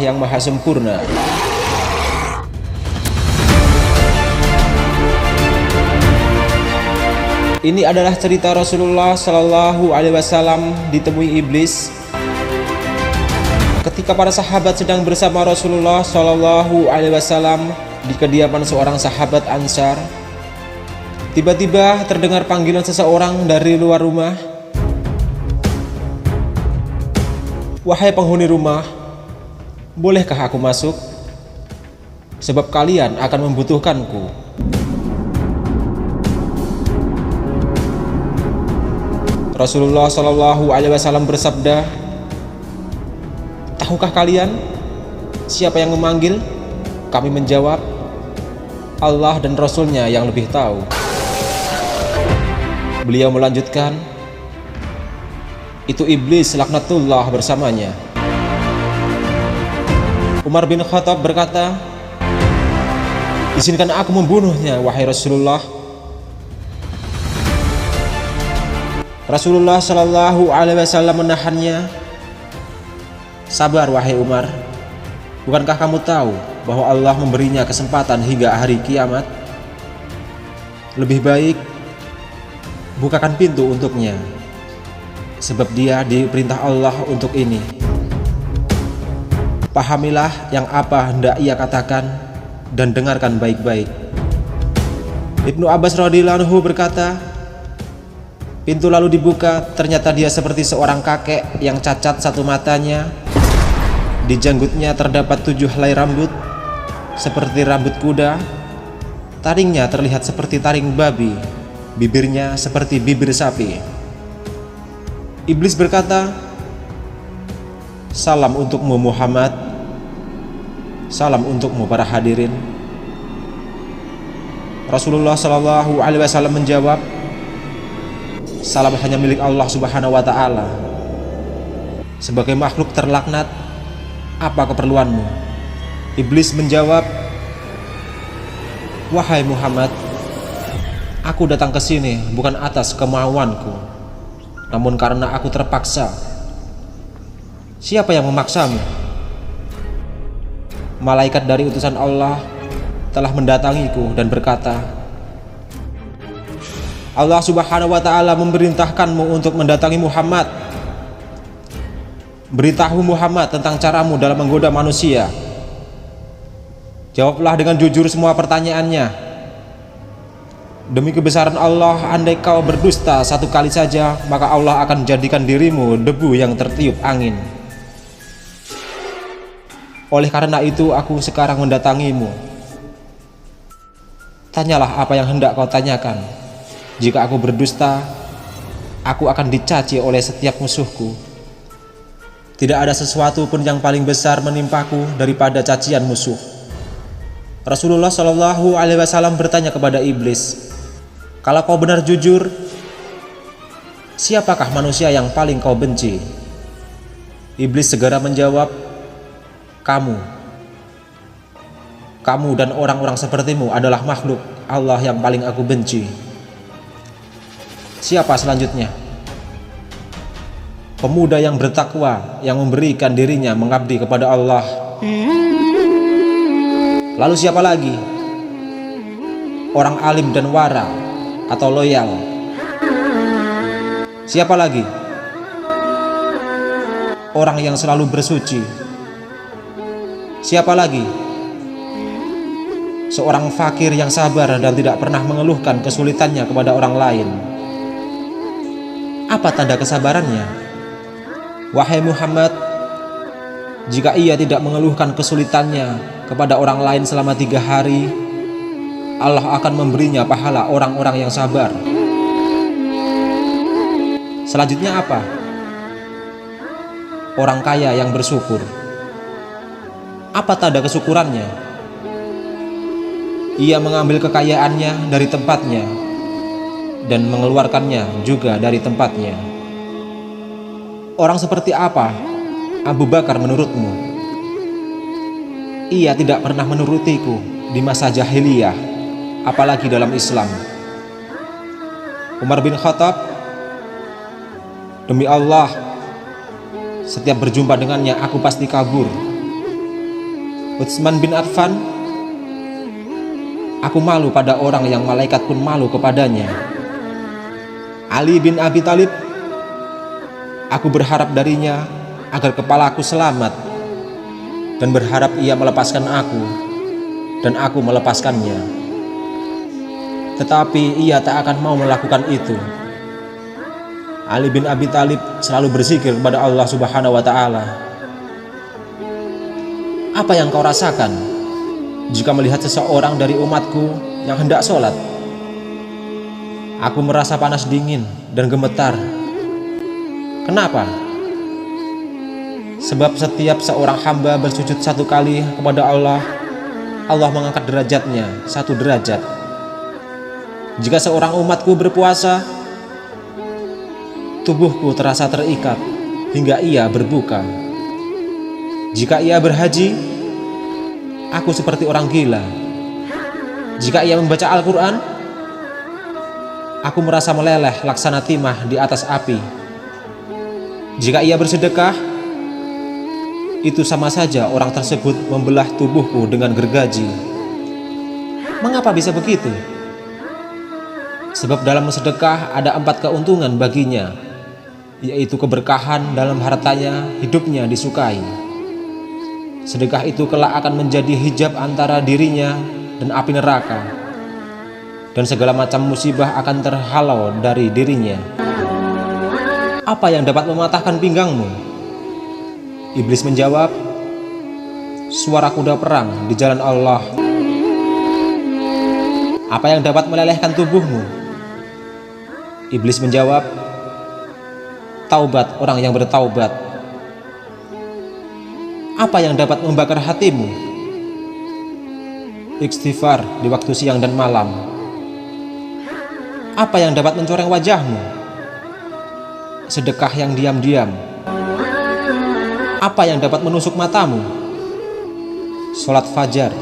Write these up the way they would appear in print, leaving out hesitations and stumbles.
yang maha sempurna. Ini adalah cerita Rasulullah Shallallahu Alaihi Wasallam ditemui iblis ketika para sahabat sedang bersama Rasulullah Shallallahu Alaihi Wasallam di kediaman seorang sahabat Ansar. Tiba-tiba terdengar panggilan seseorang dari luar rumah. "Wahai penghuni rumah, bolehkah aku masuk? Sebab kalian akan membutuhkanku." Rasulullah Shallallahu Alaihi Wasallam bersabda, "Tahukah kalian siapa yang memanggil?" Kami menjawab, "Allah dan Rasulnya yang lebih tahu." Beliau melanjutkan, "Itu iblis laknatullah bersamanya." Umar bin Khattab berkata, "Izinkan aku membunuhnya, wahai Rasulullah." Rasulullah Shallallahu Alaihi Wasallam menahannya. "Sabar wahai Umar, bukankah kamu tahu bahwa Allah memberinya kesempatan hingga hari kiamat? Lebih baik bukakan pintu untuknya, sebab dia diperintah Allah untuk ini. Pahamilah yang apa hendak ia katakan dan dengarkan baik-baik." Ibnu Abbas radhiyallahu anhu berkata, pintu lalu dibuka, ternyata dia seperti seorang kakek yang cacat satu matanya. Di janggutnya terdapat 7 helai rambut seperti rambut kuda. Taringnya terlihat seperti taring babi, bibirnya seperti bibir sapi. Iblis berkata, "Salam untukmu Muhammad, salam untukmu para hadirin." Rasulullah Shallallahu Alaihi Wasallam menjawab, "Salam hanya milik Allah Subhanahu wa Ta'ala. Sebagai makhluk terlaknat, apa keperluanmu?" Iblis menjawab, "Wahai Muhammad, aku datang ke sini bukan atas kemauanku, namun karena aku terpaksa." "Siapa yang memaksamu?" "Malaikat dari utusan Allah telah mendatangiku dan berkata, Allah Subhanahu wa Ta'ala memerintahkanmu untuk mendatangi Muhammad. Beritahu Muhammad tentang caramu dalam menggoda manusia. Jawablah dengan jujur semua pertanyaannya. Demi kebesaran Allah, andai kau berdusta satu kali saja, maka Allah akan jadikan dirimu debu yang tertiup angin. Oleh karena itu aku sekarang mendatangimu. Tanyalah apa yang hendak kau tanyakan. Jika aku berdusta, aku akan dicaci oleh setiap musuhku. Tidak ada sesuatu pun yang paling besar menimpaku daripada cacian musuh." Rasulullah Shallallahu Alaihi Wasallam bertanya kepada iblis, "Kalau kau benar jujur, siapakah manusia yang paling kau benci?" Iblis segera menjawab, "Kamu. Kamu dan orang-orang sepertimu adalah makhluk Allah yang paling aku benci." "Siapa selanjutnya?" "Pemuda yang bertakwa, yang memberikan dirinya mengabdi kepada Allah." "Lalu siapa lagi?" "Orang alim dan wara atau loyal." "Siapa lagi?" "Orang yang selalu bersuci." "Siapa lagi?" "Seorang fakir yang sabar dan tidak pernah mengeluhkan kesulitannya kepada orang lain." "Apa tanda kesabarannya?" "Wahai Muhammad, jika ia tidak mengeluhkan kesulitannya kepada orang lain selama 3 hari, Allah akan memberinya pahala orang-orang yang sabar." "Selanjutnya apa?" "Orang kaya yang bersyukur." "Apa tanda kesyukurannya?" "Ia mengambil kekayaannya dari tempatnya dan mengeluarkannya juga dari tempatnya." "Orang seperti apa Abu Bakar menurutmu?" "Ia tidak pernah menurutiku di masa jahiliyah, apalagi dalam Islam." Umar bin Khattab, "Demi Allah, setiap berjumpa dengannya aku pasti kabur Utsman bin Affan, aku malu pada orang yang malaikat pun malu kepadanya. Ali bin Abi Thalib, aku berharap darinya agar kepalaku selamat dan berharap ia melepaskan aku dan aku melepaskannya. Tetapi ia tak akan mau melakukan itu. Ali bin Abi Thalib selalu berzikir kepada Allah Subhanahu wa Ta'ala. Apa yang kau rasakan jika melihat seseorang dari umatku yang hendak sholat? Aku merasa panas dingin dan gemetar. Kenapa? Sebab setiap seorang hamba bersujud satu kali kepada Allah, Allah mengangkat derajatnya satu derajat. Jika seorang umatku berpuasa, tubuhku terasa terikat hingga ia berbuka. Jika ia berhaji, aku seperti orang gila. Jika ia membaca Al-Quran, aku merasa meleleh laksana timah di atas api. Jika ia bersedekah, itu sama saja orang tersebut membelah tubuhku dengan gergaji. Mengapa bisa begitu? Sebab dalam sedekah ada 4 keuntungan baginya, yaitu keberkahan dalam hartanya, hidupnya disukai. Sedekah itu kelak akan menjadi hijab antara dirinya dan api neraka, dan segala macam musibah akan terhalau dari dirinya. Apa yang dapat mematahkan pinggangmu? Iblis menjawab, suara kuda perang di jalan Allah. Apa yang dapat melelehkan tubuhmu? Iblis menjawab, taubat orang yang bertaubat. Apa yang dapat membakar hatimu? Istighfar di waktu siang dan malam. Apa yang dapat mencoreng wajahmu? Sedekah yang diam-diam. Apa yang dapat menusuk matamu? Sholat fajar.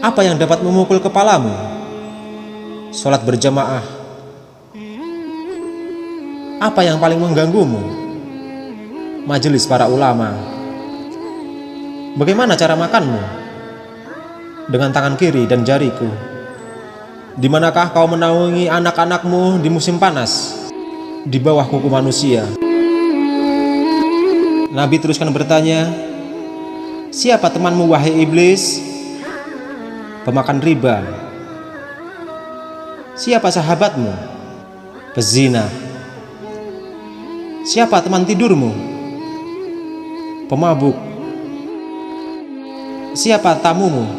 Apa yang dapat memukul kepalamu? Sholat berjamaah. Apa yang paling mengganggumu? Majelis para ulama. Bagaimana cara makanmu? Dengan tangan kiri dan jariku. Di manakah kau menaungi anak-anakmu di musim panas? Di bawah kuku manusia. Nabi teruskan bertanya, siapa temanmu wahai iblis? Pemakan riba. Siapa sahabatmu? Pezina. Siapa teman tidurmu? Pemabuk. Siapa tamumu?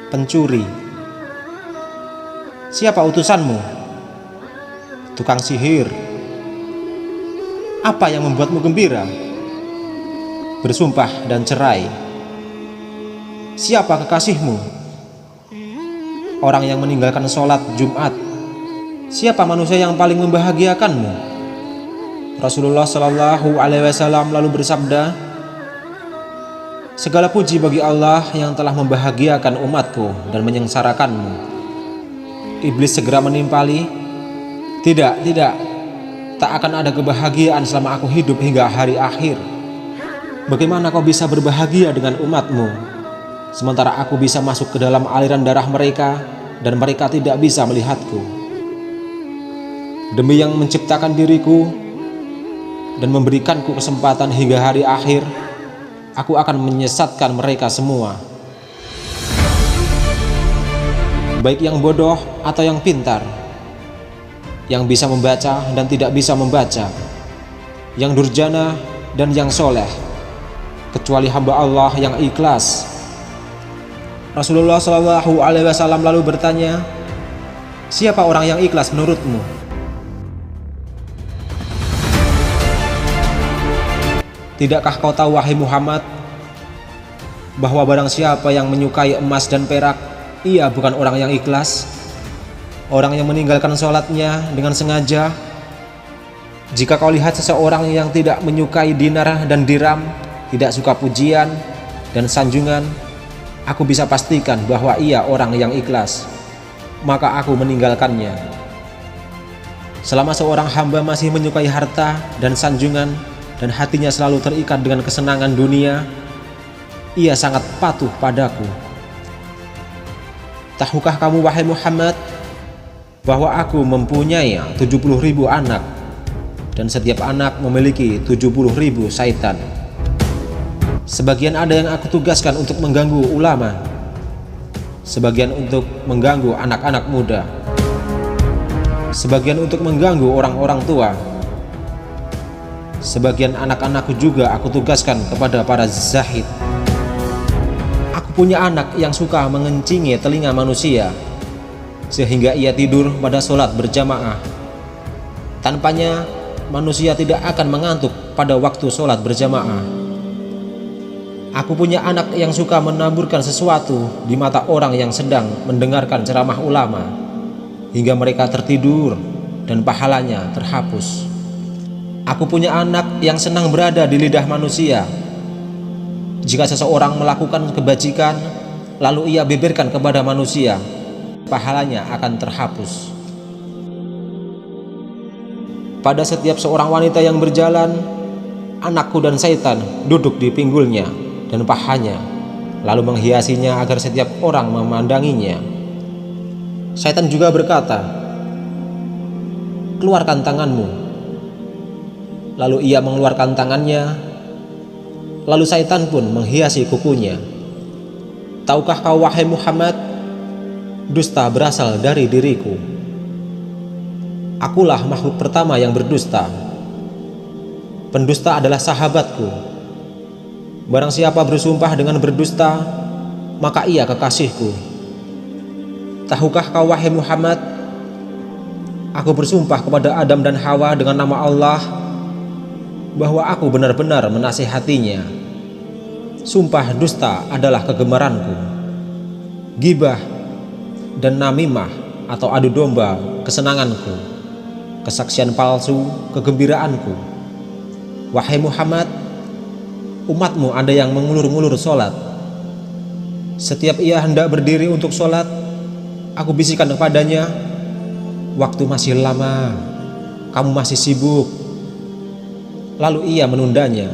Pencuri. Siapa utusanmu? Tukang sihir. Apa yang membuatmu gembira? Bersumpah dan cerai. Siapa kekasihmu? Orang yang meninggalkan sholat Jumat. Siapa manusia yang paling membahagiakanmu? Rasulullah Shallallahu Alaihi Wasallam lalu bersabda, segala puji bagi Allah yang telah membahagiakan umatku dan menyengsarakanmu. Iblis segera menimpali, tidak, tak akan ada kebahagiaan selama aku hidup hingga hari akhir. Bagaimana kau bisa berbahagia dengan umatmu, sementara aku bisa masuk ke dalam aliran darah mereka dan mereka tidak bisa melihatku? Demi yang menciptakan diriku dan memberikanku kesempatan hingga hari akhir, aku akan menyesatkan mereka semua. Baik yang bodoh atau yang pintar, yang bisa membaca dan tidak bisa membaca, yang durjana dan yang soleh, kecuali hamba Allah yang ikhlas. Rasulullah Shallallahu Alaihi Wasallam lalu bertanya, siapa orang yang ikhlas menurutmu? Tidakkah kau tahu wahai Muhammad, bahwa barang siapa yang menyukai emas dan perak, ia bukan orang yang ikhlas. Orang yang meninggalkan sholatnya dengan sengaja. Jika kau lihat seseorang yang tidak menyukai dinar dan dirham, tidak suka pujian dan sanjungan, aku bisa pastikan bahwa ia orang yang ikhlas, maka aku meninggalkannya. Selama seorang hamba masih menyukai harta dan sanjungan, dan hatinya selalu terikat dengan kesenangan dunia, ia sangat patuh padaku. Tahukah kamu wahai Muhammad, bahwa aku mempunyai 70.000 anak, dan setiap anak memiliki 70.000 syaitan. Sebagian ada yang aku tugaskan untuk mengganggu ulama, sebagian untuk mengganggu anak-anak muda, sebagian untuk mengganggu orang-orang tua. Sebagian anak-anakku juga aku tugaskan kepada para zahid. Aku punya anak yang suka mengencingi telinga manusia, sehingga ia tidur pada sholat berjamaah. Tanpanya manusia tidak akan mengantuk pada waktu sholat berjamaah. Aku punya anak yang suka menaburkan sesuatu di mata orang yang sedang mendengarkan ceramah ulama, hingga mereka tertidur dan pahalanya terhapus. Aku punya anak yang senang berada di lidah manusia. Jika seseorang melakukan kebajikan lalu ia beberkan kepada manusia, pahalanya akan terhapus. Pada setiap seorang wanita yang berjalan, anakku dan syaitan duduk di pinggulnya dan pahanya, lalu menghiasinya agar setiap orang memandanginya. Syaitan juga berkata, "Keluarkan tanganmu." Lalu ia mengeluarkan tangannya, lalu syaitan pun menghiasi kukunya. Tahukah kau wahai Muhammad, dusta berasal dari diriku. Akulah makhluk pertama yang berdusta. Pendusta adalah sahabatku. Barang siapa bersumpah dengan berdusta, maka ia kekasihku. Tahukah kau wahai Muhammad, aku bersumpah kepada Adam dan Hawa dengan nama Allah, bahwa aku benar-benar menasihatinya. Sumpah dusta adalah kegemaranku. Gibah dan namimah atau adu domba kesenanganku. Kesaksian palsu kegembiraanku. Wahai Muhammad, umatmu ada yang mengulur-ngulur sholat. Setiap ia hendak berdiri untuk sholat, aku bisikan kepadanya, "Waktu masih lama, kamu masih sibuk." Lalu ia menundanya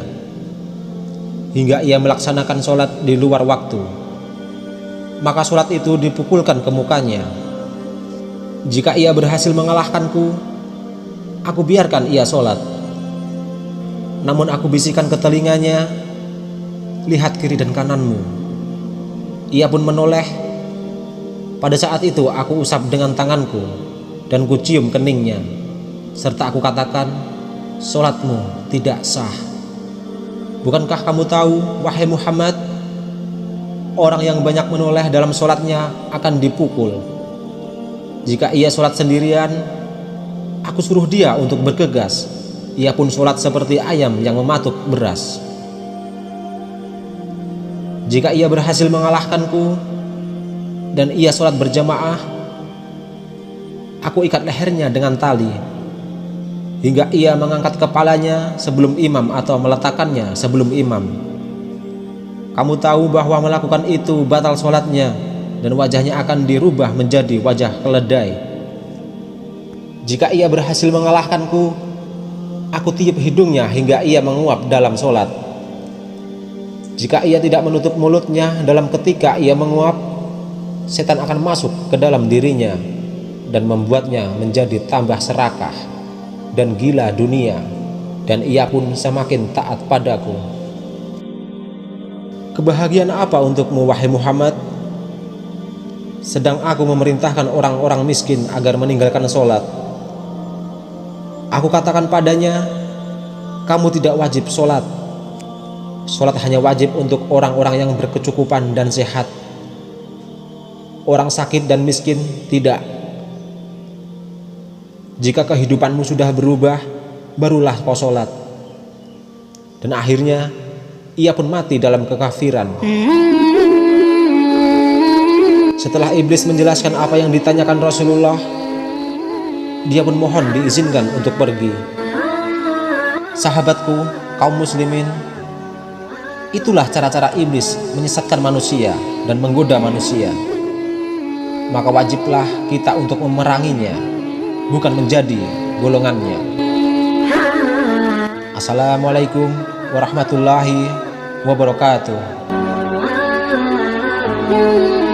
hingga ia melaksanakan sholat di luar waktu. Maka sholat itu dipukulkan ke mukanya. Jika ia berhasil mengalahkanku, aku biarkan ia sholat. Namun aku bisikan ke telinganya, "Lihat kiri dan kananmu." Ia pun menoleh. Pada saat itu aku usap dengan tanganku dan kucium keningnya, serta aku katakan, "Sholatmu tidak sah." Bukankah kamu tahu, wahai Muhammad, orang yang banyak menoleh dalam sholatnya akan dipukul. Jika ia sholat sendirian, aku suruh dia untuk bergegas. Ia pun sholat seperti ayam yang mematuk beras. Jika ia berhasil mengalahkanku dan ia sholat berjamaah, aku ikat lehernya dengan tali hingga ia mengangkat kepalanya sebelum imam atau meletakkannya sebelum imam. Kamu tahu bahwa melakukan itu batal sholatnya dan wajahnya akan dirubah menjadi wajah keledai. Jika ia berhasil mengalahkanku, aku tiup hidungnya hingga ia menguap dalam sholat. Jika ia tidak menutup mulutnya dalam ketika ia menguap, setan akan masuk ke dalam dirinya dan membuatnya menjadi tambah serakah dan gila dunia, dan ia pun semakin taat padaku. Kebahagiaan apa untukmu wahai Muhammad, sedang aku memerintahkan orang-orang miskin agar meninggalkan sholat. Aku katakan padanya, kamu tidak wajib sholat. Sholat hanya wajib untuk orang-orang yang berkecukupan dan sehat. Orang sakit dan miskin tidak. Jika kehidupanmu sudah berubah, barulah kau sholat. Dan akhirnya ia pun mati dalam kekafiran. Setelah iblis menjelaskan apa yang ditanyakan Rasulullah, dia pun mohon diizinkan untuk pergi. Sahabatku, kaum muslimin, itulah cara-cara iblis menyesatkan manusia dan menggoda manusia. Maka wajiblah kita untuk memeranginya, bukan menjadi golongannya. Assalamualaikum warahmatullahi wabarakatuh. you.